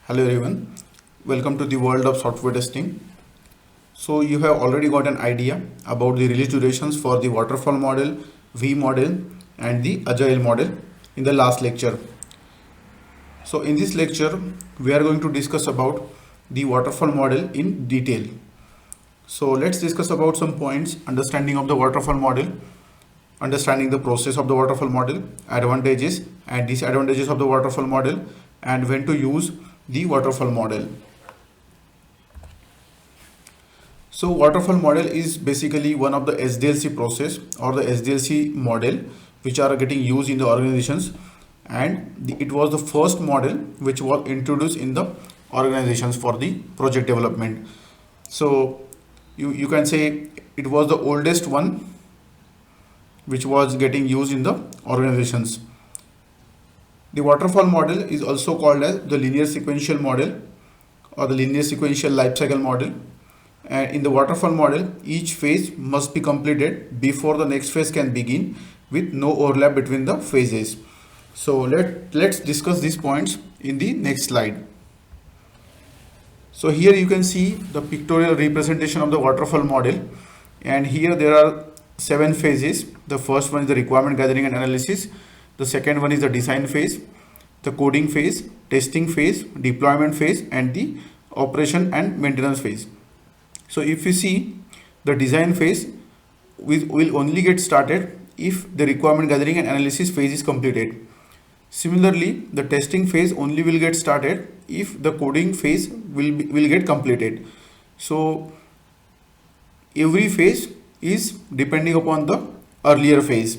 Hello everyone, welcome to the world of software testing. So you have already got an idea about the release durations for the waterfall model, V model and the agile model in the last lecture. So in this lecture we are going to discuss about the waterfall model in detail. So let's discuss about some points: understanding of the waterfall model, understanding the process of the waterfall model, advantages and disadvantages of the waterfall model, and when to use the waterfall model. So waterfall model is basically one of the SDLC process or the SDLC model which are getting used in the organizations, and it was the first model which was introduced in the organizations for the project development. So you can say it was the oldest one which was getting used in the organizations. The waterfall model is also called as the linear sequential model or the linear sequential lifecycle model. And in the waterfall model, each phase must be completed before the next phase can begin with no overlap between the phases. So let's discuss these points in the next slide. So here you can see the pictorial representation of the waterfall model, and here there are 7 phases. The first one is the requirement gathering and analysis. The second one is the design phase, the coding phase, testing phase, deployment phase, and the operation and maintenance phase. So if you see, the design phase will only get started if the requirement gathering and analysis phase is completed. Similarly, the testing phase only will get started if the coding phase will get completed. So every phase is depending upon the earlier phase.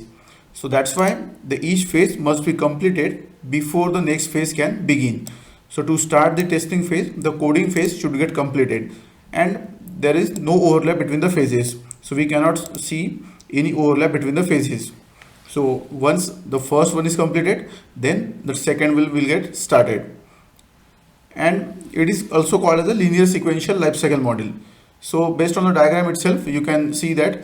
So that's why each phase must be completed before the next phase can begin. So to start the testing phase, the coding phase should get completed, and there is no overlap between the phases. So we cannot see any overlap between the phases. So once the first one is completed, then the second will get started. And it is also called as a linear sequential lifecycle model. So based on the diagram itself, you can see that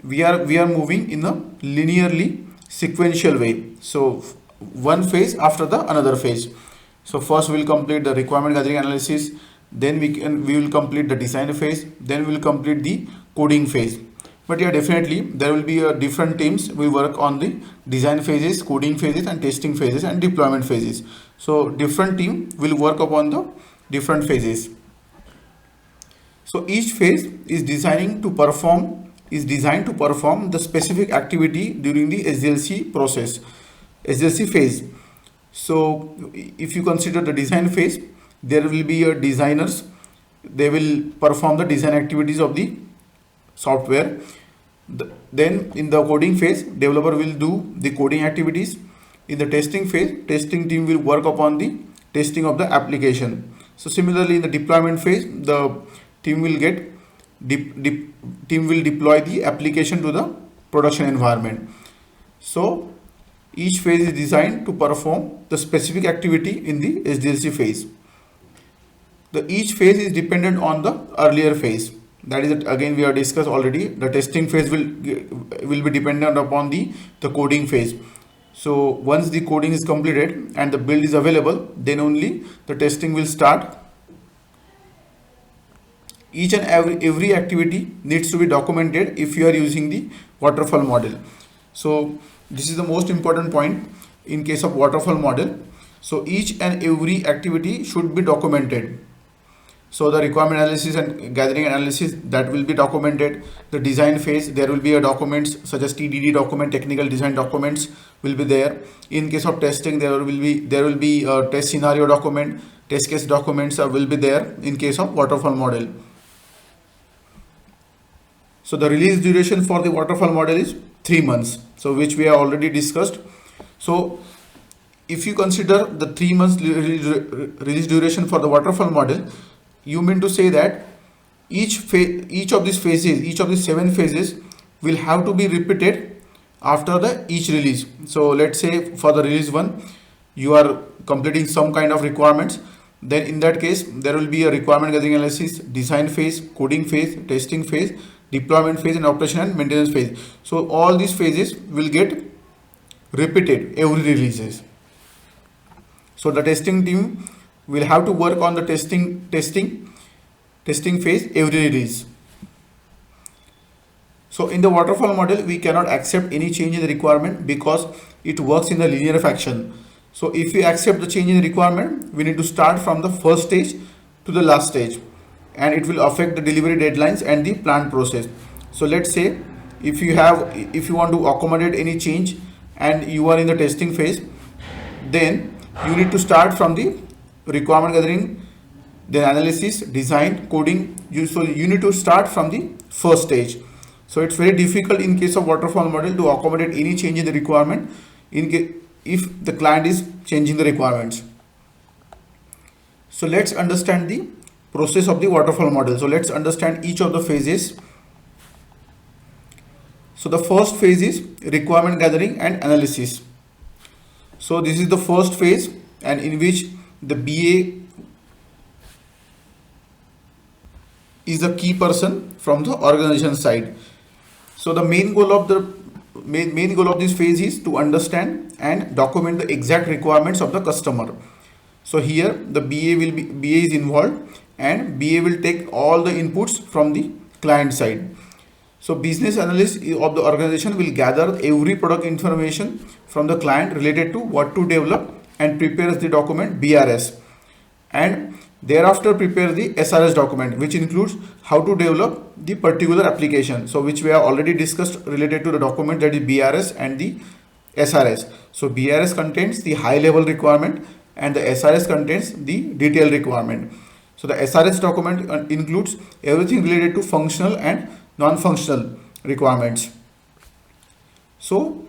we are moving in a linearly sequential way. So one phase after the another phase. So first we will complete the requirement gathering analysis, then we will complete the design phase, then we will complete the coding phase. But yeah, definitely there will be different teams will work on the design phases, coding phases, and testing phases, and deployment phases. So different team will work upon the different phases. So each phase is designed to perform the specific activity during the SDLC process, SDLC phase. So if you consider the design phase, there will be designers. They will perform the design activities of the software. Then in the coding phase, developer will do the coding activities. In the testing phase, testing team will work upon the testing of the application. So similarly, in the deployment phase, the team will deploy the application to the production environment. So each phase is designed to perform the specific activity in the SDLC phase. Each phase is dependent on the earlier phase. That is it. Again, we have discussed already. The testing phase will be dependent upon the coding phase. So once the coding is completed and the build is available, then only the testing will start. Each and every activity needs to be documented if you are using the waterfall model. So this is the most important point in case of waterfall model. So each and every activity should be documented. So the requirement analysis and gathering analysis, that will be documented. The design phase, there will be a documents such as TDD document, technical design documents will be there. In case of testing, there will be a test scenario document, test case documents will be there in case of waterfall model. So the release duration for the waterfall model is 3 months, so which we have already discussed. So if you consider the 3 months release duration for the waterfall model, you mean to say that each of these 7 phases will have to be repeated after each release. So let's say for the release 1, you are completing some kind of requirements. Then in that case, there will be a requirement gathering analysis, design phase, coding phase, testing phase, deployment phase, and operation and maintenance phase. So all these phases will get repeated every releases. So the testing team we'll have to work on the testing phase every release. So in the waterfall model, we cannot accept any change in the requirement because it works in the linear fashion. So if we accept the change in the requirement, we need to start from the first stage to the last stage, and it will affect the delivery deadlines and the planned process. So let's say if you want to accommodate any change and you are in the testing phase, then you need to start from the requirement gathering, then analysis, design, coding. So you need to start from the first stage. So it's very difficult in case of waterfall model to accommodate any change in the requirement if the client is changing the requirements. So let's understand the process of the waterfall model. So let's understand each of the phases. So the first phase is requirement gathering and analysis. So this is the first phase, and in which the BA is the key person from the organization side. So the main goal of this phase is to understand and document the exact requirements of the customer. So here the BA is involved, and BA will take all the inputs from the client side. So business analyst of the organization will gather every product information from the client related to what to develop and prepares the document BRS, and thereafter prepare the SRS document, which includes how to develop the particular application. So which we have already discussed related to the document, that is BRS and the SRS. So BRS contains the high level requirement and the SRS contains the detailed requirement. So the SRS document includes everything related to functional and non-functional requirements. So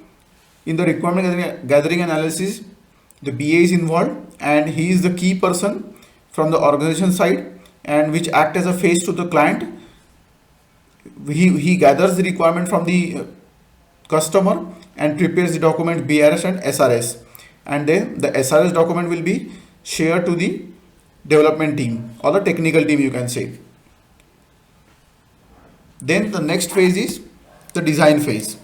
in the requirement gathering analysis, the BA is involved, and he is the key person from the organization side, and which act as a face to the client. He gathers the requirement from the customer and prepares the document BRS and SRS, and then the SRS document will be shared to the development team or the technical team, you can say. Then the next phase is the design phase.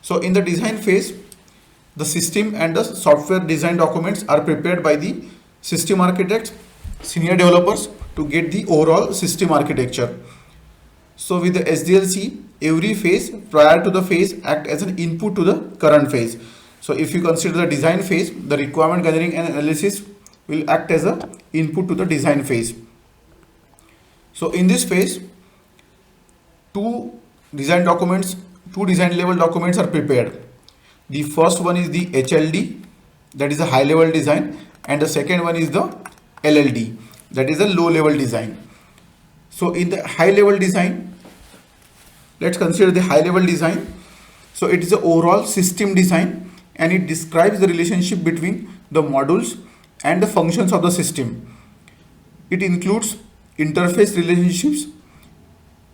So in the design phase, the system and the software design documents are prepared by the system architects, senior developers, to get the overall system architecture. So with the SDLC, every phase prior to the phase act as an input to the current phase. So if you consider the design phase, the requirement gathering and analysis will act as an input to the design phase. So in this phase, two design level documents are prepared. The first one is the HLD, that is a high level design, and the second one is the LLD, that is a low level design. So in the high level design, let's consider the high level design. So it is the overall system design, and it describes the relationship between the modules and the functions of the system. It includes interface relationships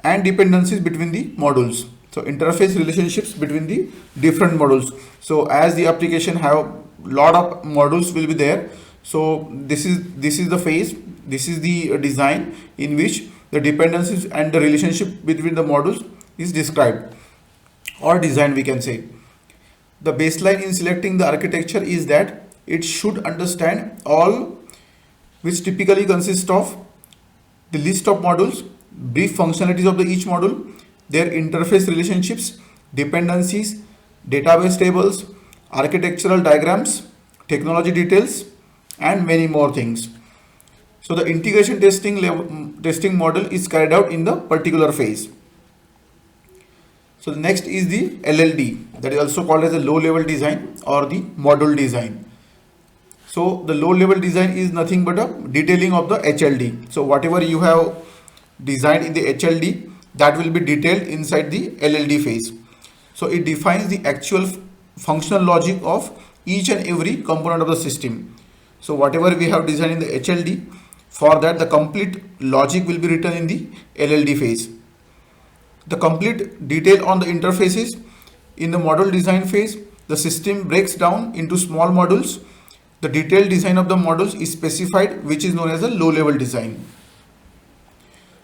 and dependencies between the modules. So interface relationships between the different modules. So as the application have lot of modules will be there. So this is the phase, this is the design in which the dependencies and the relationship between the modules is described or designed, we can say. The baseline in selecting the architecture is that it should understand all, which typically consist of the list of modules, brief functionalities of each module, their interface relationships, dependencies, database tables, architectural diagrams, technology details, and many more things. So the integration testing model is carried out in the particular phase. So the next is the LLD, that is also called as a low level design or the module design. So the low level design is nothing but a detailing of the HLD. So whatever you have designed in the HLD, that will be detailed inside the LLD phase. So it defines the actual functional logic of each and every component of the system. So whatever we have designed in the HLD, for that the complete logic will be written in the LLD phase. The complete detail on the interfaces in the module design phase, the system breaks down into small modules. The detailed design of the modules is specified, which is known as a low level design.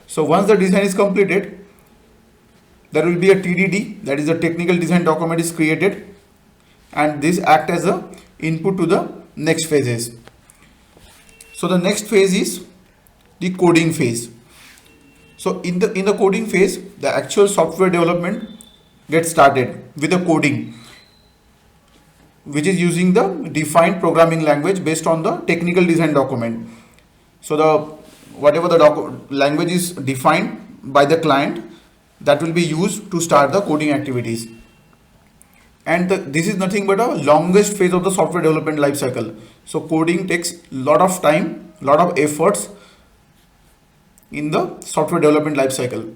So once the design is completed, there will be a TDD, that is a technical design document is created, and this act as a input to the next phase is. So the next phase is the coding phase. So in the coding phase, the actual software development gets started with the coding, which is using the defined programming language based on the technical design document. So the whatever the language is defined by the client, that will be used to start the coding activities. And this is nothing but a longest phase of the software development life cycle. So coding takes lot of time, lot of efforts in the software development life cycle.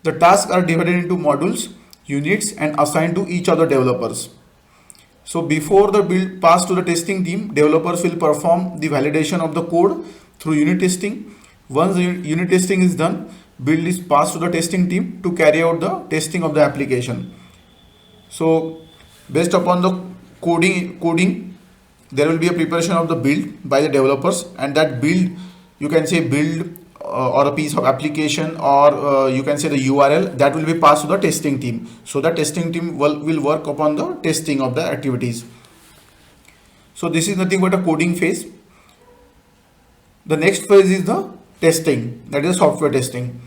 The tasks are divided into modules, units, and assigned to each other developers. So before the build pass to the testing team, developers will perform the validation of the code through unit testing. Once the unit testing is done, build is passed to the testing team to carry out the testing of the application. So based upon the coding, there will be a preparation of the build by the developers, and that build, you can say build or a piece of application, or you can say the URL, that will be passed to the testing team. So the testing team will work upon the testing of the activities. So this is nothing but a coding phase. The next phase is the testing, that is software testing.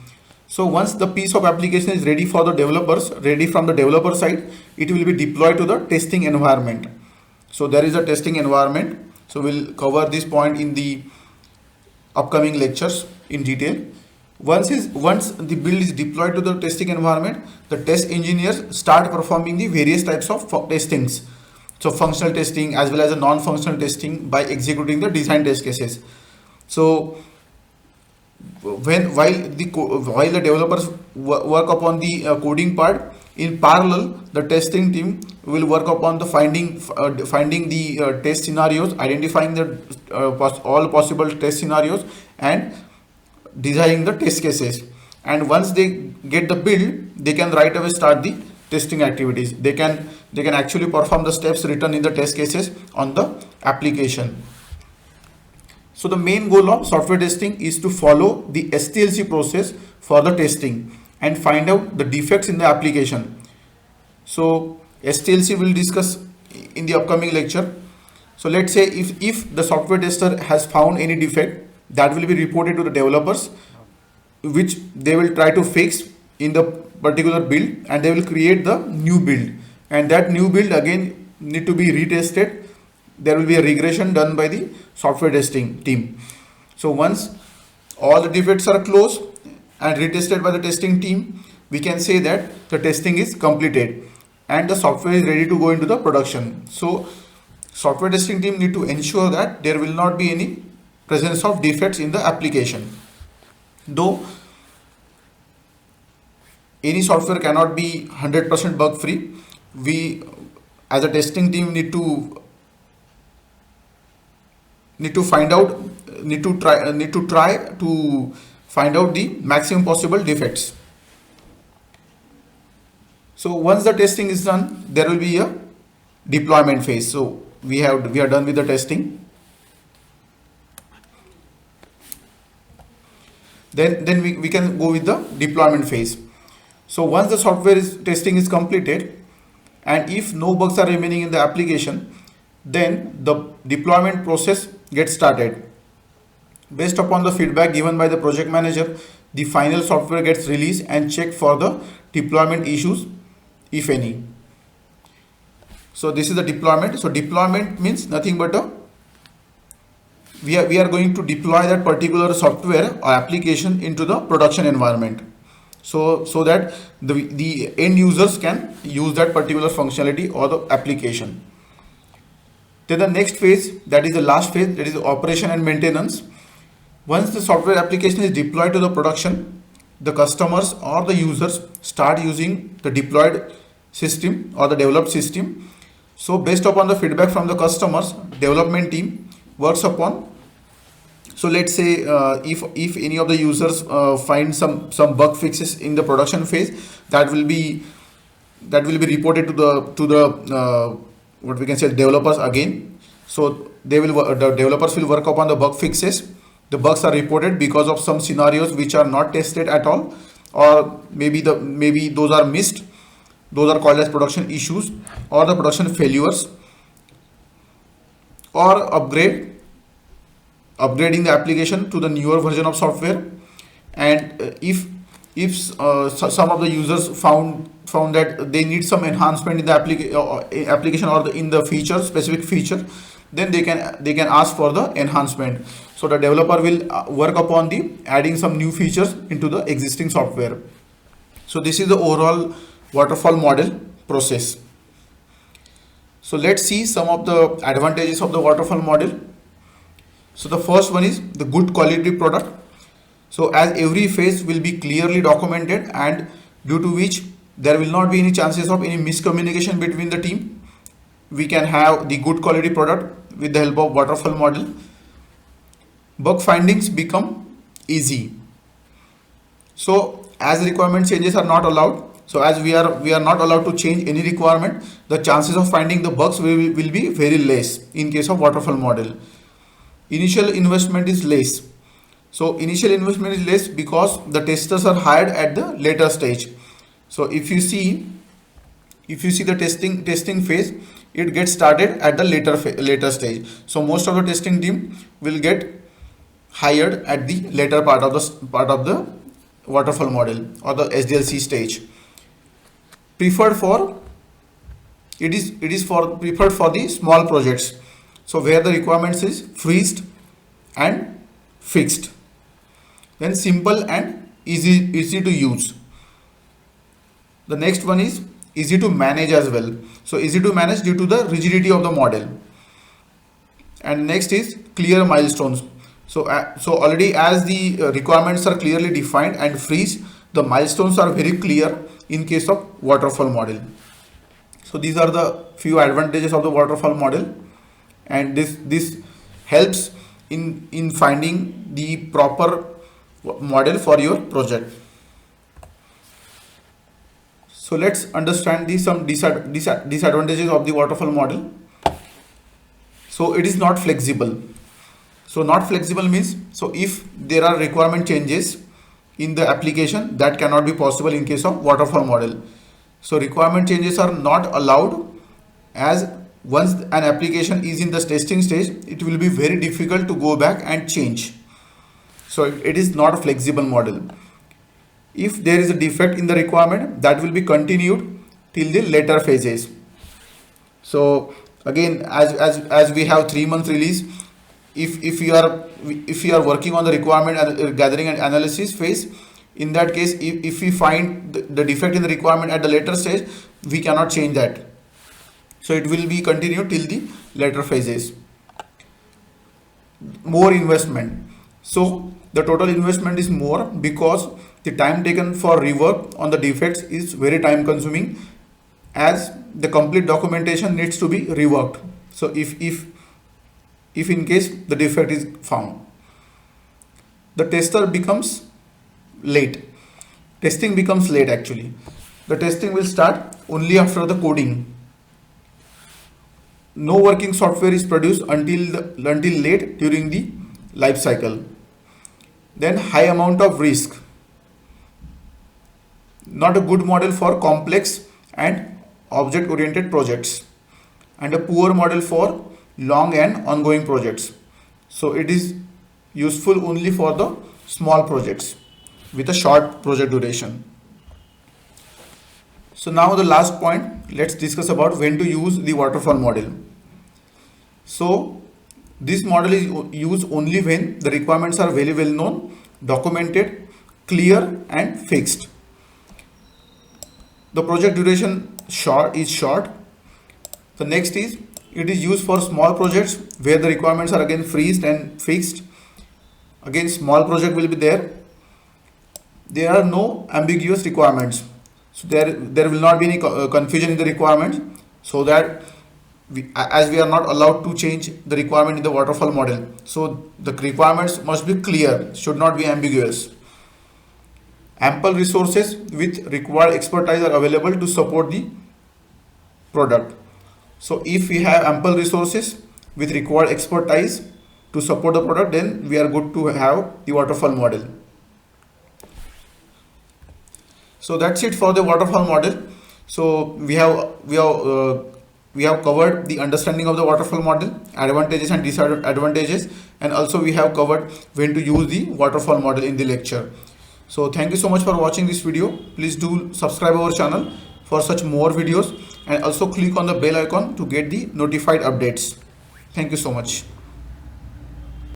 So once the piece of application is ready for the developers, ready from the developer side, it will be deployed to the testing environment. So there is a testing environment. So we'll cover this point in the upcoming lectures in detail. Once the build is deployed to the testing environment, the test engineers start performing the various types of testings. So functional testing as well as a non-functional testing by executing the design test cases. So while the developers work upon the coding part, in parallel the testing team will work upon the finding the test scenarios, identifying the all possible test scenarios, and designing the test cases. And once they get the build, they can right away start the testing activities. They can actually perform the steps written in the test cases on the application. So the main goal of software testing is to follow the SDLC process for the testing and find out the defects in the application. So SDLC will discuss in the upcoming lecture. So let's say if the software tester has found any defect, that will be reported to the developers, which they will try to fix in the particular build, and they will create the new build, and that new build again need to be retested. There will be a regression done by the software testing team. So once all the defects are closed and retested by the testing team, we can say that the testing is completed and the software is ready to go into the production. So software testing team need to ensure that there will not be any presence of defects in the application. Though any software cannot be 100% bug free, we as a testing team need to try to find out the maximum possible defects. So once the testing is done, there will be a deployment phase. So we are done with the testing. Then we can go with the deployment phase. So once the software testing is completed, and if no bugs are remaining in the application, then the deployment process gets started. Based upon the feedback given by the project manager, the final software gets released and checked for the deployment issues, if any. So this is the deployment. So deployment means nothing but we are going to deploy that particular software or application into the production environment, so that the end users can use that particular functionality or the application. Then the next phase, that is the last phase, that is the operation and maintenance. Once the software application is deployed to the production, the customers or the users start using the deployed system or the developed system. So based upon the feedback from the customers, development team works upon. So let's say if any of the users find some bug fixes in the production phase, that will be reported to the what we can say developers again. So the developers will work upon the bug fixes. The bugs are reported because of some scenarios which are not tested at all, or maybe those are missed. Those are called as production issues or the production failures, or upgrading the application to the newer version of software. And if some of the users found that they need some enhancement in the application or in the feature, specific feature, then they can ask for the enhancement. So the developer will work upon the adding some new features into the existing software. So this is the overall waterfall model process. So let's see some of the advantages of the waterfall model. So the first one is the good quality product. So as every phase will be clearly documented, and due to which there will not be any chances of any miscommunication between the team, we can have the good quality product with the help of waterfall model. Bug findings become easy. So as requirement changes are not allowed, so as we are not allowed to change any requirement, the chances of finding the bugs will be very less in case of waterfall model. Initial investment is less. So initial investment is less because the testers are hired at the later stage. So if you see the testing phase, it gets started at the later stage. So most of the testing team will get hired at the later part of the waterfall model or the SDLC stage. Preferred for the small projects. So where the requirements is freezed and fixed. Then simple and easy to use. The next one is easy to manage as well. So easy to manage due to the rigidity of the model. And next is clear milestones. So already as the requirements are clearly defined and freeze, the milestones are very clear in case of waterfall model. So these are the few advantages of the waterfall model, and this helps in finding the proper model for your project. So let's understand some disadvantages of the waterfall model. So it is not flexible. So not flexible means, so if there are requirement changes in the application, that cannot be possible in case of waterfall model. So requirement changes are not allowed, as once an application is in the testing stage, it will be very difficult to go back and change. So it is not a flexible model. If there is a defect in the requirement, that will be continued till the later phases. So again, as we have 3 months release, if you are working on the requirement gathering and analysis phase, in that case, if we find the defect in the requirement at the later stage, we cannot change that. So it will be continued till the later phases. More investment. So the total investment is more because the time taken for rework on the defects is very time consuming, as the complete documentation needs to be reworked. So if in case the defect is found, the tester becomes late. Testing becomes late actually. The testing will start only after the coding. No working software is produced until late during the life cycle. Then high amount of risk. Not a good model for complex and object-oriented projects, and a poor model for long and ongoing projects. So it is useful only for the small projects with a short project duration. So now the last point, let's discuss about when to use the waterfall model. So this model is used only when the requirements are very well known, documented, clear and fixed. The project duration is short. The next is, it is used for small projects where the requirements are again freezed and fixed. Again, small project will be there. There are no ambiguous requirements. So there will not be any confusion in the requirements, so that as we are not allowed to change the requirement in the waterfall model. So the requirements must be clear, should not be ambiguous. Ample resources with required expertise are available to support the product. So if we have ample resources with required expertise to support the product, then we are good to have the waterfall model. So that's it for the waterfall model. So we have we have covered the understanding of the waterfall model, advantages and disadvantages, and also we have covered when to use the waterfall model in the lecture. So thank you so much for watching this video. Please do subscribe our channel for such more videos, and also click on the bell icon to get the notified updates. Thank you so much.